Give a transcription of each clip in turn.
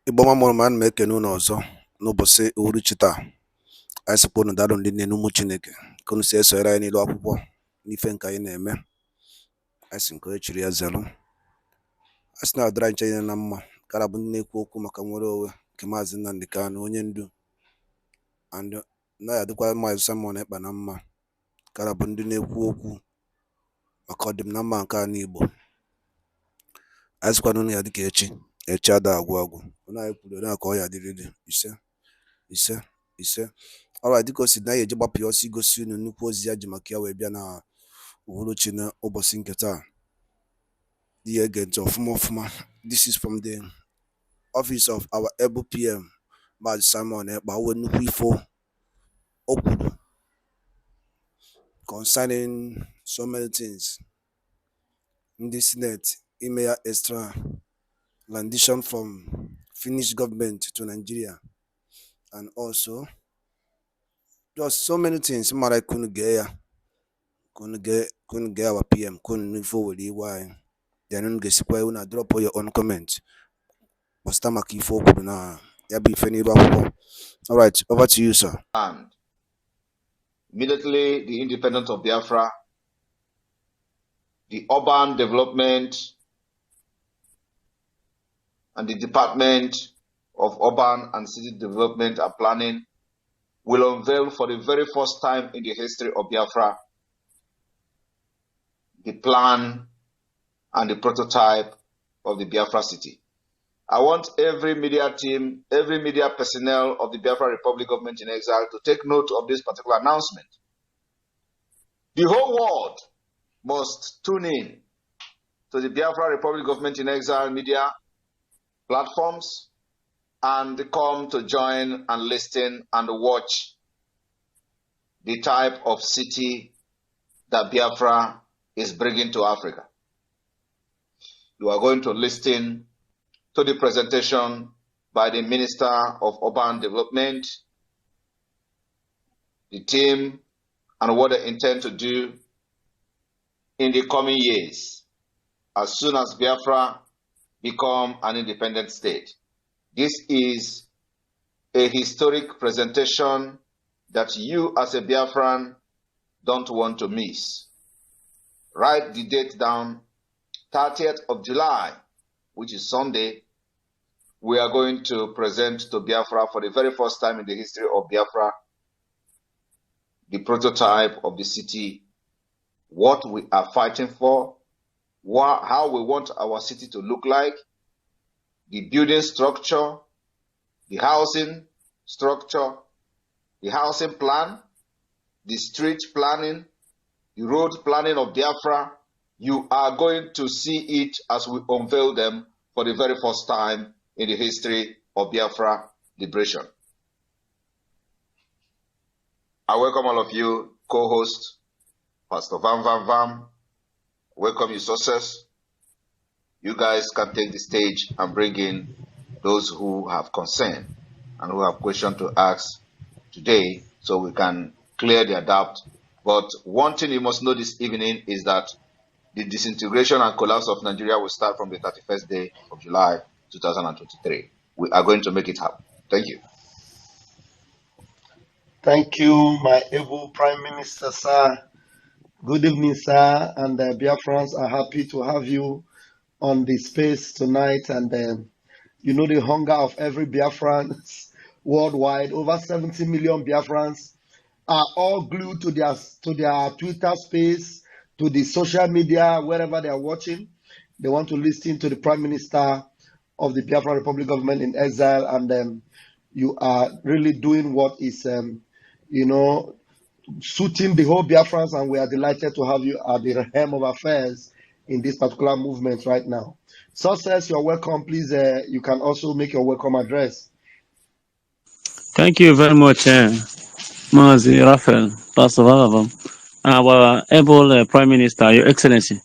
Iboma mụrụ ma ana m ekene unu ọzọ n'ụbọchị uhuruchi taa. Anyị sịkwa unu daalụ ndị nne na ụmụ Chineke ka unu si esonyere anyị n'ilu akwụkwọ n'ife nke anyị na-eme. Anyị sị nke onye chiri ya zelu. A sị na ọdịrị anyị niile na mma kara bụ ndị na-ekwu okwu maka nnwere onwe nke Maazị Nnamdi Kanu, onye ndu, and na ya adịkwa Maazị Simon Ekpa na mma kara bụ ndị na-ekwu okwu maka ọdịmna mma nke ala Igbo. Anyị sịkwa na unu ya dịka echi ada agwụ agwụ. Onye anyị kwuru onye ka ọ ya dịrịrị ise. Alright, dịka o si na ya eji gbapụ ya ọsọ igosi unu nnukwu ozi ya ji maka ya wee bịa na uhuruchi na ụbọchị nke taa. Dị ya ege ntị ọfụma. This is from the office of our able PM Maazị Simon Ekpa. O nwere nnukwu ifo o kwuru concerning so many things. Ndị Senate ime ya extra rendition from Finnish government to Nigeria, and also just so many things. Mara couldn't get our PM couldn't forward why then get una drop all your own comment. But stomach na yabi feni. All right, over to you, sir. And immediately the independence of Biafra, the urban development and the Department of Urban and City Development and Planning will unveil for the very first time in the history of Biafra the plan and the prototype of the Biafra city. I want every media team, every media personnel of the Biafra Republic Government in Exile to take note of this particular announcement. The whole world must tune in to the Biafra Republic Government in Exile media platforms and come to join and listen and watch the type of city that Biafra is bringing to Africa. You are going to listen to the presentation by the Minister of Urban Development, the team, and what they intend to do in the coming years as soon as Biafra become an independent state. This is a historic presentation that you as a Biafran don't want to miss. Write the date down, 30th of July, which is Sunday. We are going to present to Biafra for the very first time in the history of Biafra the prototype of the city, what we are fighting for, how we want our city to look like, the building structure, the housing structure, the housing plan, the street planning, the road planning of Biafra. You are going to see it as we unveil them for the very first time in the history of Biafra liberation. I welcome all of you, co-host, Pastor Vam. Welcome you, success. You guys can take the stage and bring in those who have concern and who have questions to ask today so we can clear their doubt. But one thing you must know this evening is that the disintegration and collapse of Nigeria will start from the 31st day of July 2023. We are going to make it happen. Thank you. Thank you, my able Prime Minister, sir. Good evening, sir. And Biafrans are happy to have you on the space tonight. And you know the hunger of every Biafran worldwide. Over 70 million Biafrans are all glued to their Twitter space, to the social media, wherever they are watching. They want to listen to the Prime Minister of the Biafra Republic Government in Exile. And you are really doing what is, suiting the whole Biafrans, and we are delighted to have you at the helm of affairs in this particular movement right now. Success, you're welcome. Please, you can also make your welcome address. Thank you very much, Mazi Raphael, Pastor Valavam, our able Prime Minister, Your Excellency.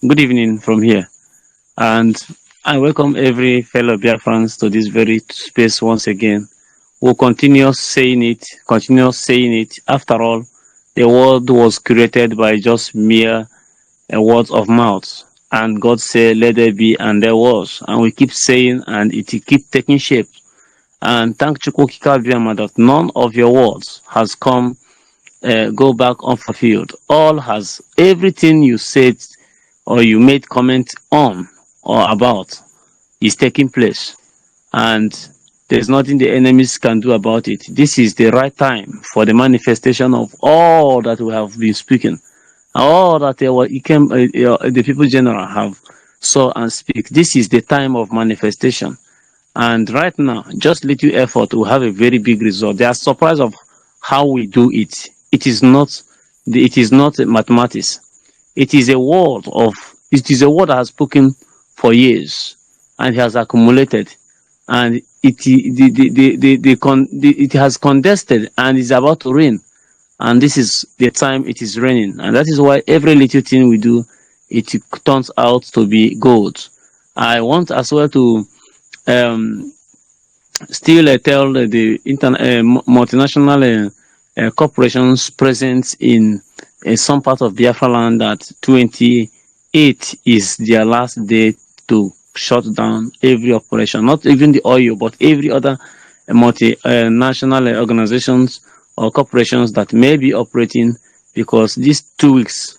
Good evening from here. And I welcome every fellow Biafrans to this very space once again. We'll continue saying it. After all, the world was created by just mere words of mouth. and God said, let there be, and there was. And we keep saying, and it keep taking shape. And thank Chukwukika that none of your words has come go back unfulfilled. All has everything you said or you made comment on or about is taking place, and there's nothing the enemies can do about it. This is the right time for the manifestation of all that we have been speaking, all that the people general have saw and speak. This is the time of manifestation. And right now, just little effort will have a very big result. They are surprised of how we do it. It is not mathematics. It is a word of it is a word that has spoken for years and has accumulated, and it has condensed and is about to rain. And this is the time it is raining, and that is why every little thing we do, it turns out to be gold. I want as well to um still tell multinational corporations present in some part of Biafra land that 28 is their last day to shut down every operation, not even the oil, but every other multinational organizations or corporations that may be operating, because these 2 weeks,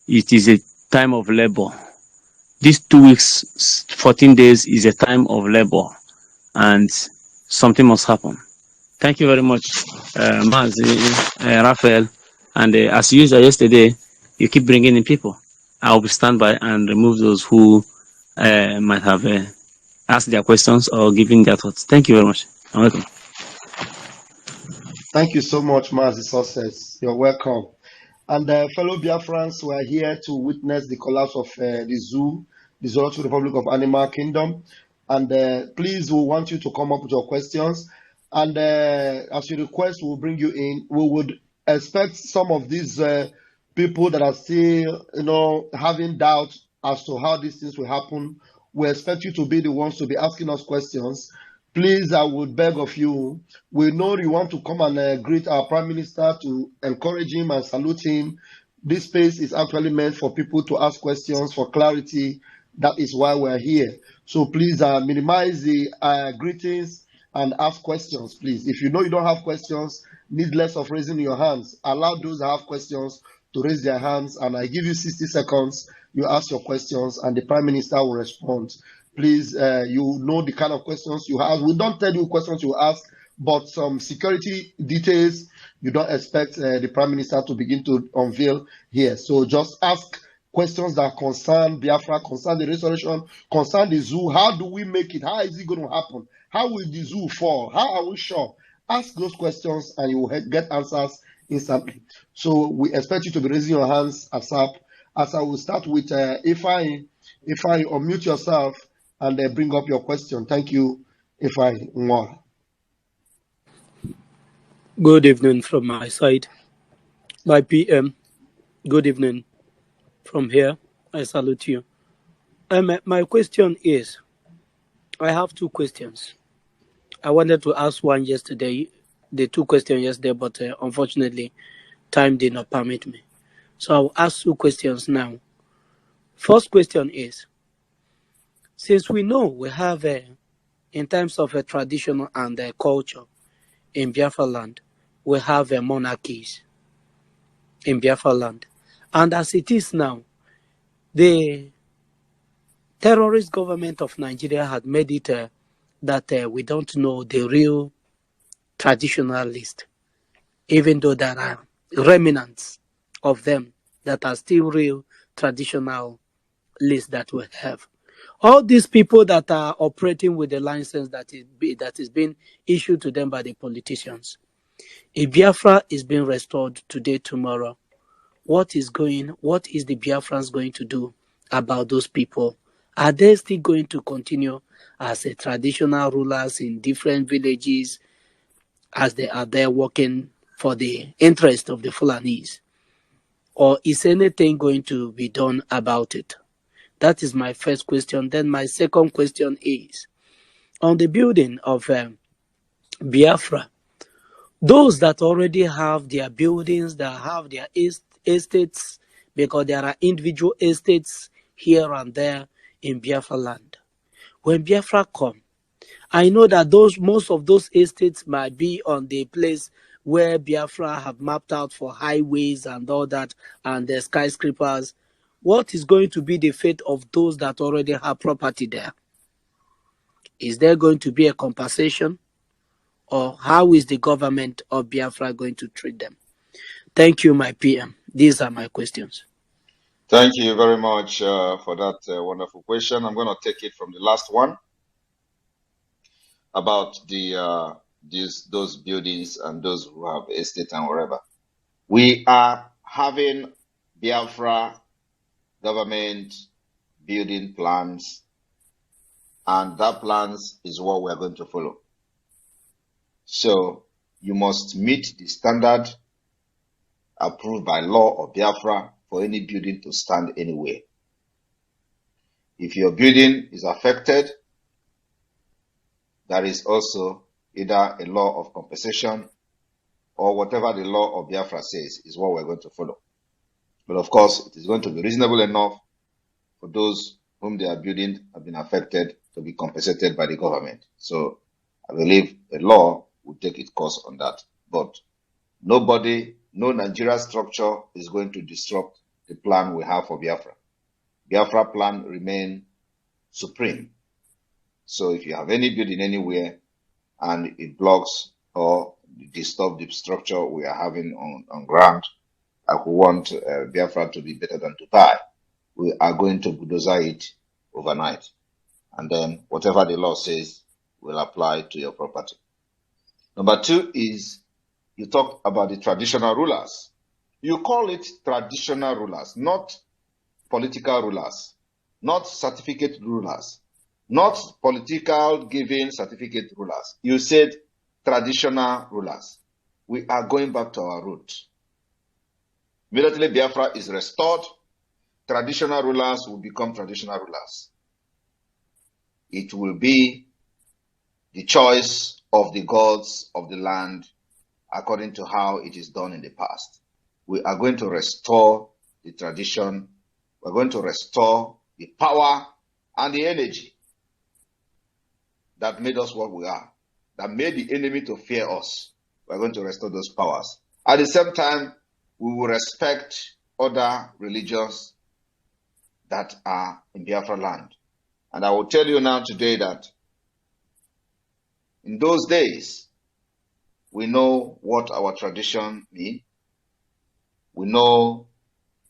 it is a time of labor. These 2 weeks, 14 days is a time of labor, and something must happen. Thank you very much, Mazi, Raphael. And as usual yesterday, you keep bringing in people. I will stand by and remove those who might have asked their questions or given their thoughts. Thank you very much. I'm welcome. Thank you so much, Mazi Success. You're welcome. And fellow Biafrans, we are here to witness the collapse of the zoo, the Zoological Republic of Animal Kingdom. And please, we want you to come up with your questions. And as you request, we'll bring you in. We would expect some of these people that are still, having doubt as to how these things will happen. We expect you to be the ones to be asking us questions. Please, I would beg of you. We know you want to come and greet our Prime Minister, to encourage him and salute him. This space is actually meant for people to ask questions for clarity. That is why we're here. So please minimize the greetings and ask questions, please. If you know you don't have questions, need less of raising your hands. Allow those that have questions to raise their hands, and I give you 60 seconds. You ask your questions, and the Prime Minister will respond. Please, you know the kind of questions you have. We don't tell you questions you ask, but some security details you don't expect the Prime Minister to begin to unveil here. So just ask questions that concern Biafra, concern the restoration, concern the zoo. How do we make it? How is it going to happen? How will the zoo fall? How are we sure? Ask those questions and you will get answers instantly. So we expect you to be raising your hands ASAP. As I will start with Ifeanyi. Ifeanyi, unmute yourself and bring up your question. Thank you, Ifeanyi. Good evening from my side. My PM, good evening from here. I salute you. My question is, I have two questions. I wanted to ask one yesterday, the two questions yesterday, but unfortunately, time did not permit me. So I'll ask two questions now. First question is, since we know we have, in terms of a traditional and culture in Biafra land, we have monarchies in Biafra land. And as it is now, the terrorist government of Nigeria had made it that we don't know the real traditionalist, even though there are remnants of them that are still real traditional lists that we have. All these people that are operating with the license that is being issued to them by the politicians, if Biafra is being restored today, tomorrow, what is the Biafrans going to do about those people? Are they still going to continue as a traditional rulers in different villages as they are there working for the interest of the Fulanis? Or is anything going to be done about it? That is my first question. Then my second question is, on the building of Biafra, those that already have their buildings, that have their estates, because there are individual estates here and there in Biafra land. When Biafra come, I know that most of those estates might be on the place where Biafra have mapped out for highways and all that, and the skyscrapers. What is going to be the fate of those that already have property there? Is there going to be a compensation? Or how is the government of Biafra going to treat them? Thank you, my PM. These are my questions. Thank you very much for that wonderful question. I'm going to take it from the last one about those buildings and those who have estate and whatever. We are having Biafra government building plans, and that plans is what we're going to follow. So you must meet the standard approved by law of Biafra for any building to stand anywhere. If your building is affected, there is also either a law of compensation or whatever the law of Biafra says is what we're going to follow. But of course, it is going to be reasonable enough for those whom their building have been affected to be compensated by the government. So I believe the law will take its course on that. But nobody, no Nigeria structure is going to disrupt the plan we have for Biafra. Biafra plan remain supreme. So if you have any building anywhere and it blocks or disturb the structure we are having on ground, and we want Biafra to be better than Dubai, we are going to bulldozer it overnight. And then whatever the law says will apply to your property. Number two is you talk about the traditional rulers. You call it traditional rulers, not political rulers, not certificate rulers, not political giving certificate rulers. You said traditional rulers. We are going back to our roots. Immediately Biafra is restored, traditional rulers will become traditional rulers. It will be the choice of the gods of the land according to how it is done in the past. We are going to restore the tradition. We're going to restore the power and the energy that made us what we are, that made the enemy to fear us. We're going to restore those powers. At the same time, we will respect other religions that are in Biafra land. And I will tell you now today that in those days, we know what our tradition means. We know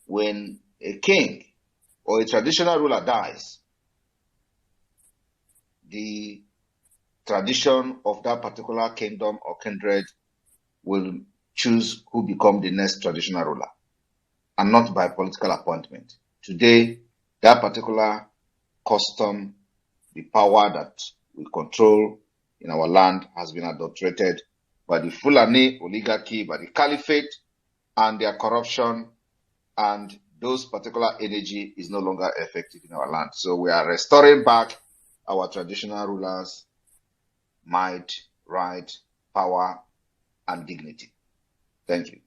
when a king or a traditional ruler dies, the tradition of that particular kingdom or kindred will choose who become the next traditional ruler, and not by political appointment. Today, that particular custom, the power that we control in our land has been adulterated by the Fulani oligarchy, by the caliphate and their corruption, and those particular energy is no longer effective in our land. So we are restoring back our traditional rulers' might, right, power, and dignity. Thank you.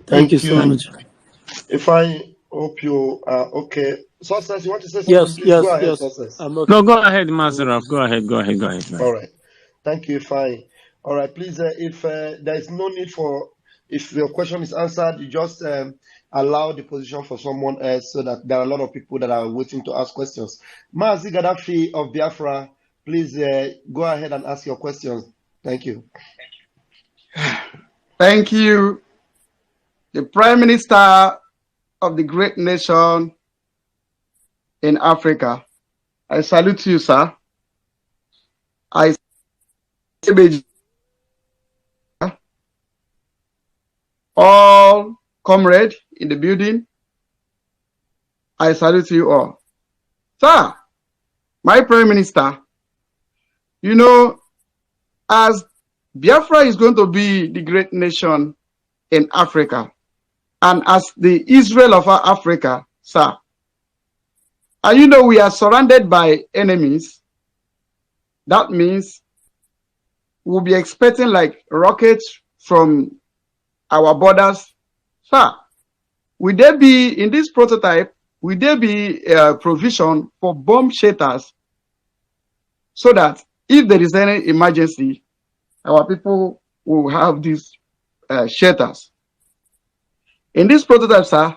Thank you so much. If I hope you are okay. Success, you want to say something? Yes, Please go ahead, yes. Success. I'm okay. No, go ahead, Master Raf. Go ahead. All right. Thank you, fine. All right, please, if there is no need for, if your question is answered, you just allow the position for someone else so that there are a lot of people that are waiting to ask questions. Mazi Gaddafi of Biafra, please go ahead and ask your questions. Thank you. Thank you. The Prime Minister of the great nation in Africa. I salute you, sir. I all comrades in the building. I salute you all. Sir, my Prime Minister, you know, as Biafra is going to be the great nation in Africa, and as the Israel of Africa, sir, and you know we are surrounded by enemies. That means we'll be expecting like rockets from our borders. Sir, will there be, in this prototype, will there be a provision for bomb shelters so that if there is any emergency, our people will have these shelters? In this prototype, sir,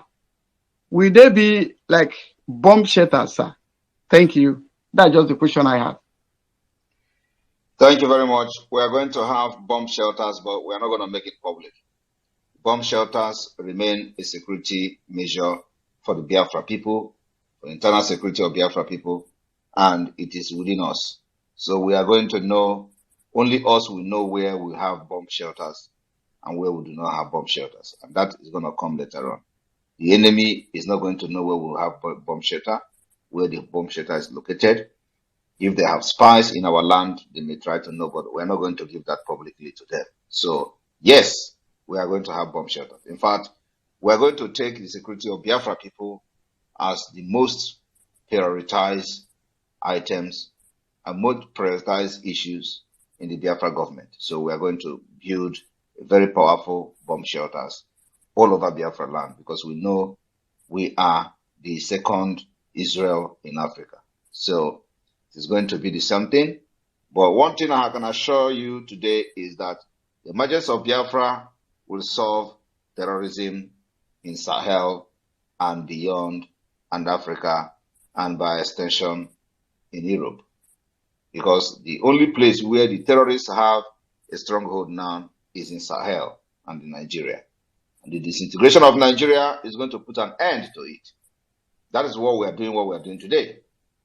will there be like bomb shelters, sir? Thank you. That's just the question I have. Thank you very much. We are going to have bomb shelters, but we are not going to make it public. Bomb shelters remain a security measure for the Biafra people, for internal security of Biafra people, and it is within us. So we are going to know, only us will know where we have bomb shelters and where we do not have bomb shelters. And that is going to come later on. The enemy is not going to know where we have bomb shelter, where the bomb shelter is located. If they have spies in our land, they may try to know, but we're not going to give that publicly to them. So, yes, we are going to have bomb shelters. In fact, we're going to take the security of Biafra people as the most prioritized items and most prioritized issues in the Biafra government. So we are going to build very powerful bomb shelters all over Biafra land, because we know we are the second Israel in Africa. So it's going to be the same thing. But one thing I can assure you today is that the emergence of Biafra will solve terrorism in Sahel and beyond, and Africa, and by extension in Europe. Because the only place where the terrorists have a stronghold now is in Sahel and in Nigeria. And the disintegration of Nigeria is going to put an end to it. That is what we are doing today.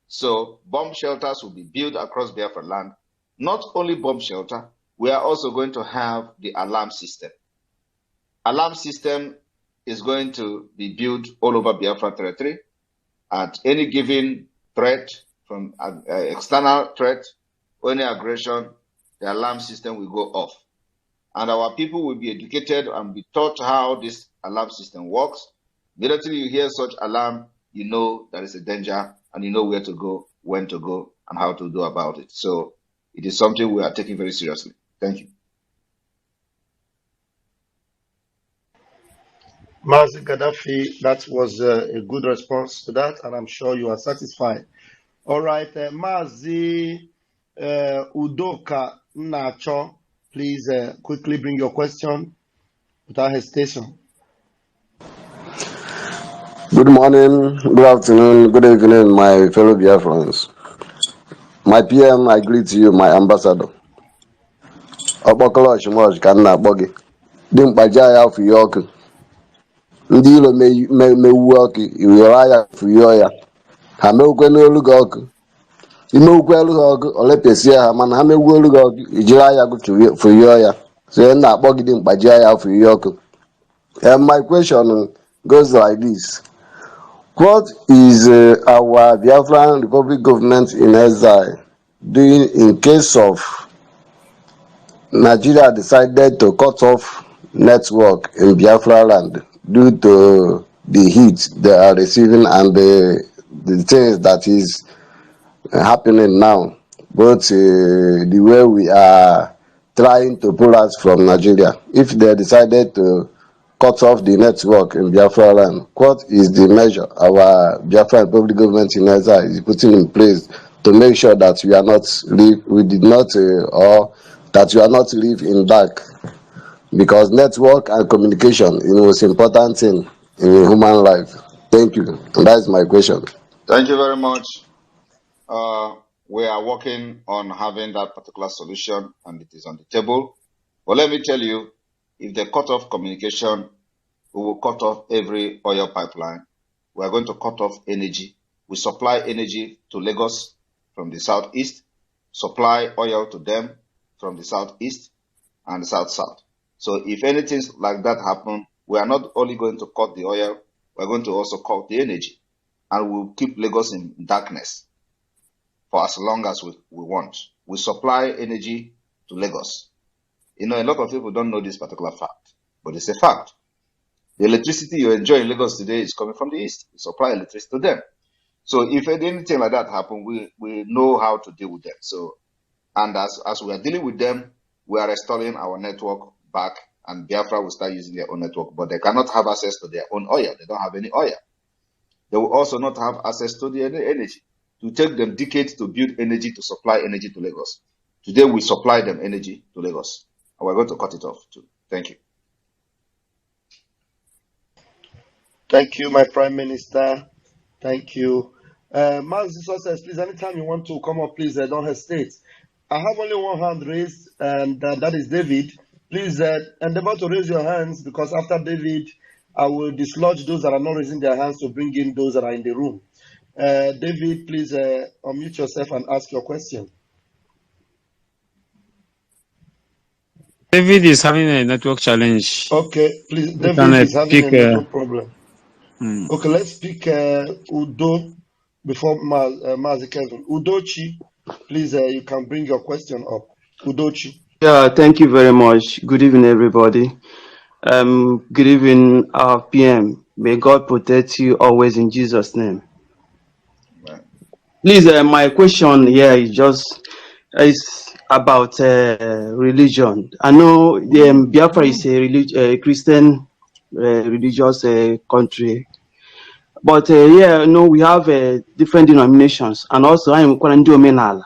So bomb shelters will be built across Biafra land. Not only bomb shelter, we are also going to have the alarm system. Alarm system is going to be built all over Biafra territory. At any given threat, from external threat or any aggression, the alarm system will go off. And our people will be educated and be taught how this alarm system works. Immediately you hear such alarm, you know there is a danger, and you know where to go, when to go, and how to do about it. So it is something we are taking very seriously. Thank you. Mazi Gaddafi, that was a good response to that, and I'm sure you are satisfied. All right, Mazi Udoka Nacho, please quickly bring your question without hesitation. Good morning, good afternoon, good evening, my fellow Biafrans. My PM, I greet you, my ambassador. Ọkpọkọlọ Ọchịmọchị ka m na-akpọ gị. Dị mkpaji anya fụye ọkụ. Ndị ilo mewuo ọkụ, iwere anya fụye ya. Ha mewukwe n'olu gị ọkụ. Imewukwe elu ha ọkụ, olepịasịa ha, mana ha mewuo olu gị ọkụ, ijiri anya gị fụye ya. So m na-akpọ gị dị mkpaji anya fụye ọkụ. And my question goes like this. What is our Biafran Republic government in exile doing in case of Nigeria decided to cut off network in Biafra land due to the heat they are receiving and the things that is happening now, both the way we are trying to pull out from Nigeria? If they decided to cut off the network in Biafra land, what is the measure our Biafra Republic government in exile is putting in place to make sure that we are not live in dark? Because network and communication is the most important thing in human life. Thank you. And that is my question. Thank you very much. We are working on having that particular solution, and it is on the table. But let me tell you, if they cut off communication, we will cut off every oil pipeline. We are going to cut off energy. We supply energy to Lagos from the southeast, supply oil to them from the southeast and the south-south. So if anything like that happen, we are not only going to cut the oil, we are going to also cut the energy. And we'll keep Lagos in darkness for as long as we want. We supply energy to Lagos. You know, a lot of people don't know this particular fact, but it's a fact. The electricity you enjoy in Lagos today is coming from the east. We supply electricity to them. So if anything like that happens, we know how to deal with them. So, and as we are dealing with them, we are restoring our network back and Biafra will start using their own network, but they cannot have access to their own oil. They don't have any oil. They will also not have access to the energy. It will take them decades to build energy to supply energy to Lagos. Today, we supply them energy to Lagos, and we're going to cut it off too. Thank you. Thank you, my Prime Minister. Thank you. Mazi Success, please, anytime you want to come up, please don't hesitate. I have only one hand raised, and that is David. Please endeavor to raise your hands, because after David, I will dislodge those that are not raising their hands to bring in those that are in the room. David, please unmute yourself and ask your question. David is having a network challenge. Okay, please. We David can is having pick. a network problem. Hmm. Okay, let's pick Udo before Mazi Kevin. Udochi, please, you can bring your question up. Udochi. Yeah, thank you very much. Good evening, everybody. Good evening, our PM. May God protect you always in Jesus' name. Right. Please, my question here is about religion. I know Biafra is a Christian religious country, but yeah, no, we have different denominations, and also I am Omenala.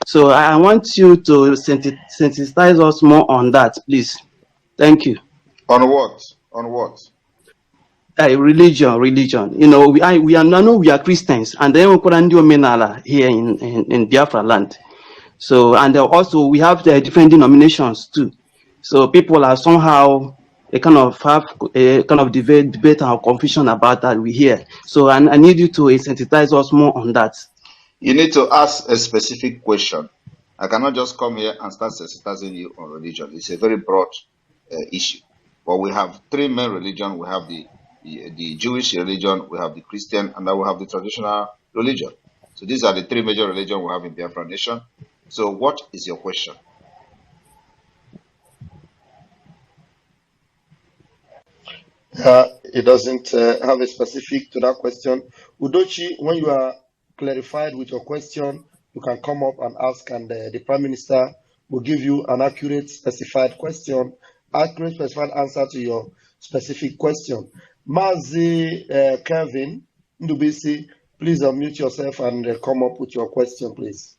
So I want you to sensitize us more on that, please. Thank you. On what? On what? Religion. You know, I know we are Christians, and then we put Omenala here in Biafra land. So, and also we have the different denominations too. So people are somehow a kind of have a kind of debate and confusion about that we hear. So I need you to sensitize us more on that. You need to ask a specific question. I cannot just come here and start sensitizing you on religion. It's a very broad issue. But we have three main religions. We have the Jewish religion, we have the Christian, and then we have the traditional religion. So these are the three major religions we have in Biafra Nation. So what is your question? It doesn't have a specific to that question. Udochi, when you are clarified with your question, you can come up and ask, and the Prime Minister will give you an accurate, specified answer to your specific question. Mazi Kevin Ndubisi, please unmute yourself and come up with your question, please.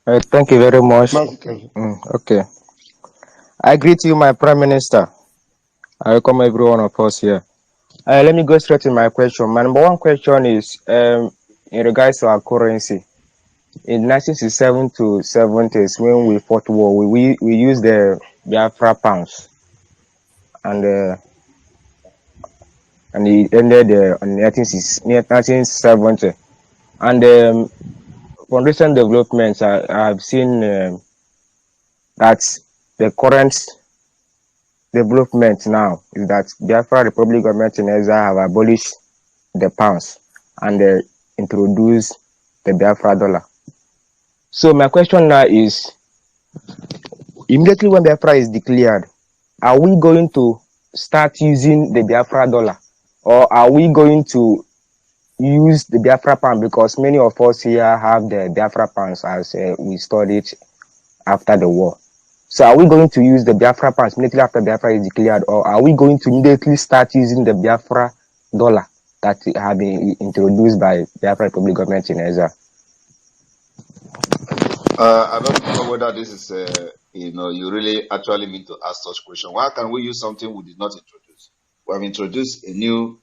Thank you very much. Mazi Kevin. Okay. I greet you, my Prime Minister. I welcome every one of us here. Let me go straight to my question. My number one question is in regards to our currency. In 1967 to 70s, when we fought war, we used the Biafra pounds, and it ended in 1970. And from recent developments, I have seen that the current development now is that Biafra Republic government in Ezra have abolished the pounds and introduced the Biafra dollar. So my question now is, immediately when Biafra is declared, are we going to start using the Biafra dollar, or are we going to use the Biafra pound? Because many of us here have the Biafra pounds as we studied after the war. So are we going to use the Biafra pounds immediately after Biafra is declared, or are we going to immediately start using the Biafra dollar that have been introduced by Biafra Republic government in Ezra? I don't know whether this is, you really actually mean to ask such question. Why can we use something we did not introduce? We have introduced a new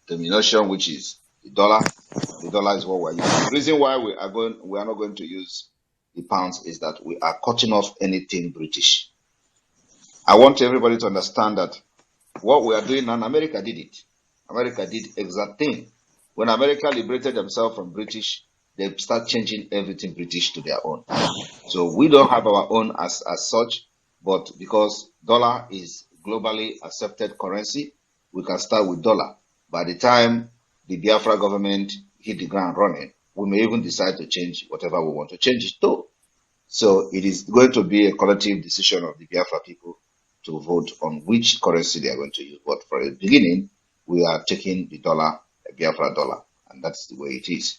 denomination, which is the dollar. The dollar is what we're using. The reason why we are not going to use the pounds is that we are cutting off anything British. I want everybody to understand that what we are doing now, America did it. America did exact thing. When America liberated themselves from British, they start changing everything British to their own. So we don't have our own as such, but because dollar is globally accepted currency, we can start with dollar. By the time the Biafra government hit the ground running, we may even decide to change whatever we want to change it to. So it is going to be a collective decision of the Biafra people to vote on which currency they are going to use. But for the beginning, we are taking the dollar, the Biafra dollar, and that's the way it is.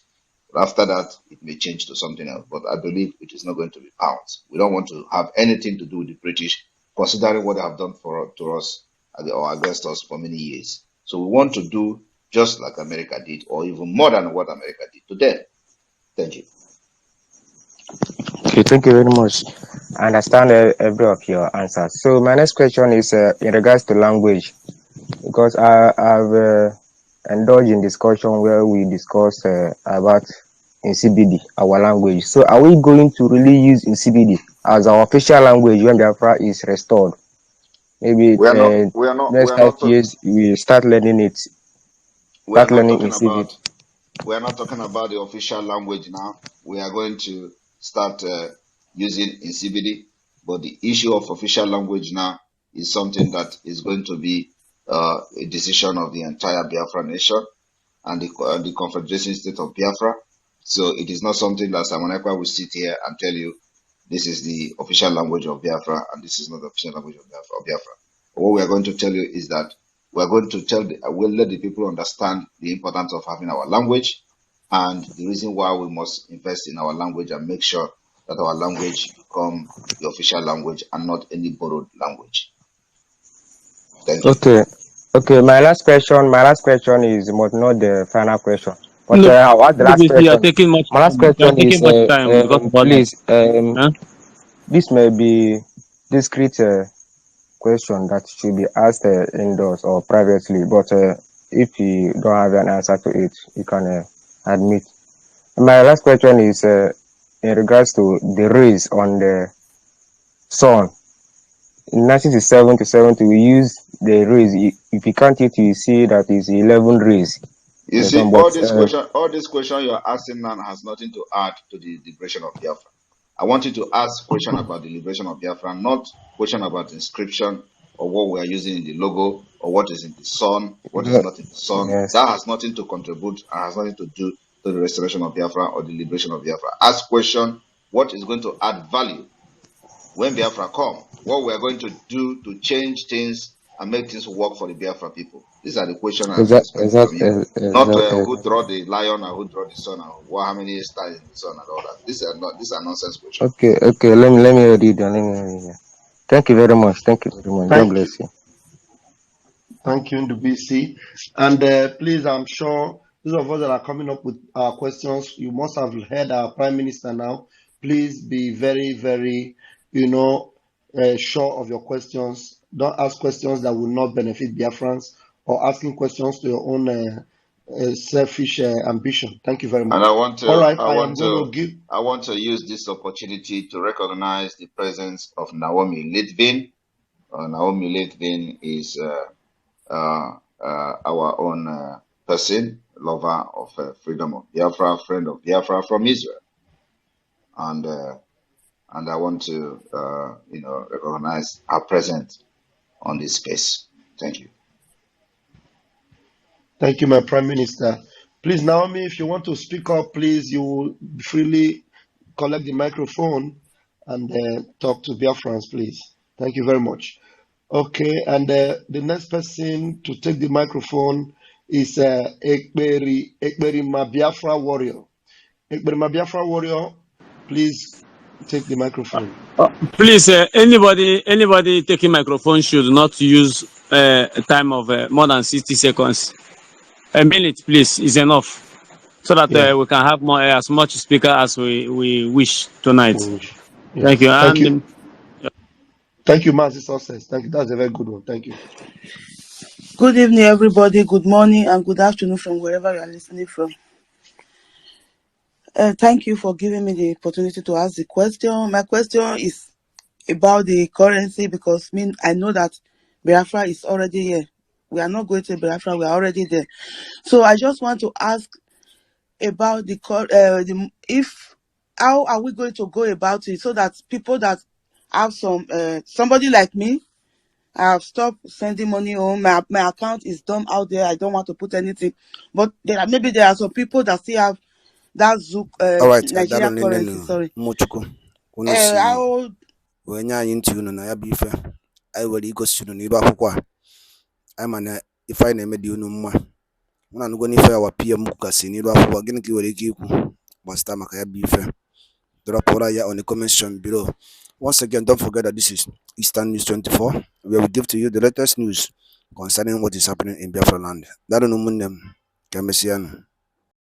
But after that, it may change to something else. But I believe it is not going to be pounds. We don't want to have anything to do with the British, considering what they have done to us or against us for many years. So we want to do just like America did, or even more than what America did to them. Thank you. Okay, thank you very much. I understand every of your answers. So my next question is in regards to language, because I've indulged in discussion where we discuss about CBD, our language. So are we going to really use CBD as our official language when Biafra is restored? Maybe We are not. We are not. We next are five not. years we start learning it, We are start not learning in talking CBD. about. We are not talking about the official language now. We are going to start using in CBD, but the issue of official language now is something that is going to be a decision of the entire Biafra nation and the Confederation State of Biafra. So it is not something that Simon Ekpa will sit here and tell you this is the official language of Biafra and this is not the official language of Biafra. What we are going to tell you is that we are going to we'll let the people understand the importance of having our language and the reason why we must invest in our language and make sure that our language become the official language and not any borrowed language. Thank you. Okay. My last question is not the final question. But Look, what the last BBC, you are question? taking much My last time. You are question is, taking much time because of all that. please, Huh? this may be discreet question that should be asked indoors or privately. But if you don't have an answer to it, you can admit. My last question is in regards to the rays on the sun. In 1967 to 70, we use the rays. If you count it, you see that is 11 rays. You see, all this question you are asking now has nothing to add to the liberation of Biafra. I want you to ask question about the liberation of Biafra, not question about inscription or what we are using in the logo or what is in the sun, what is not in the sun. Yes. That has nothing to contribute and has nothing to do to the restoration of Biafra or the liberation of Biafra. Ask question, what is going to add value when Biafra come? What we are going to do to change things and make things work for the Biafra people? These are the questions I'm expecting from you. Not who draw the lion and who draw the sun and how many stars in the sun and all that. These are nonsense questions. Okay. Let me read. Let me read. Thank you very much. God Thank you. bless you. Thank you, Ndubisi. And please, I'm sure those of us that are coming up with our questions, you must have heard our Prime Minister now. Please be very, very, sure of your questions. Don't ask questions that will not benefit Biafrans or asking questions to your own selfish ambition. Thank you very much. And I want All right, I am going to give. I want to use this opportunity to recognize the presence of Naomi Litvin. Naomi Litvin is our own person, lover of freedom of Biafra, friend of Biafra from Israel, and I want to recognize her presence on this space. Thank you. Thank you, my Prime Minister. Please, Naomi, if you want to speak up, please, you will freely collect the microphone and talk to Biafrans, please. Thank you very much. Okay, and the next person to take the microphone is Ekperi Biafra Warrior. Ekperi Biafra Warrior, please take the microphone. Please, anybody taking microphone should not use a time of more than 60 seconds. A minute, please, is enough, so that Yeah. we can have as much speaker as we wish tonight. Yeah. Thank you. Thank you. Thank you, Mazi Success. Thank you. That's a very good one. Thank you. Good evening, everybody. Good morning and good afternoon from wherever you are listening from. Thank you for giving me the opportunity to ask the question. My question is about the currency, because I know that Biafra is already here. We are not going to Biafra, we are already there. So I just want to ask about how are we going to go about it so that people that have somebody like me, I have stopped sending money home. My account is dumb out there. I don't want to put anything. But there are some people that still have that Zouk All right, Nigerian currency. Sorry. Muchukwu. Unu si How wee nye anyị ntị unu na ya bụ ife anyị were igosi unu n'ibe akwụkwọ a anyị ma na ife anyị na-eme dị unu mma mụ na anụgo n'ife ya wa PM kwugasị n'iru akwụkwọ, gịnị ka ị nwere ike ikwu gbasịta maka ya bụ ife. Drop ya on the comment section below. Once again, don't forget that this is Eastern News 24, where we give to you the latest news concerning what is happening in Biafra land. That don't know.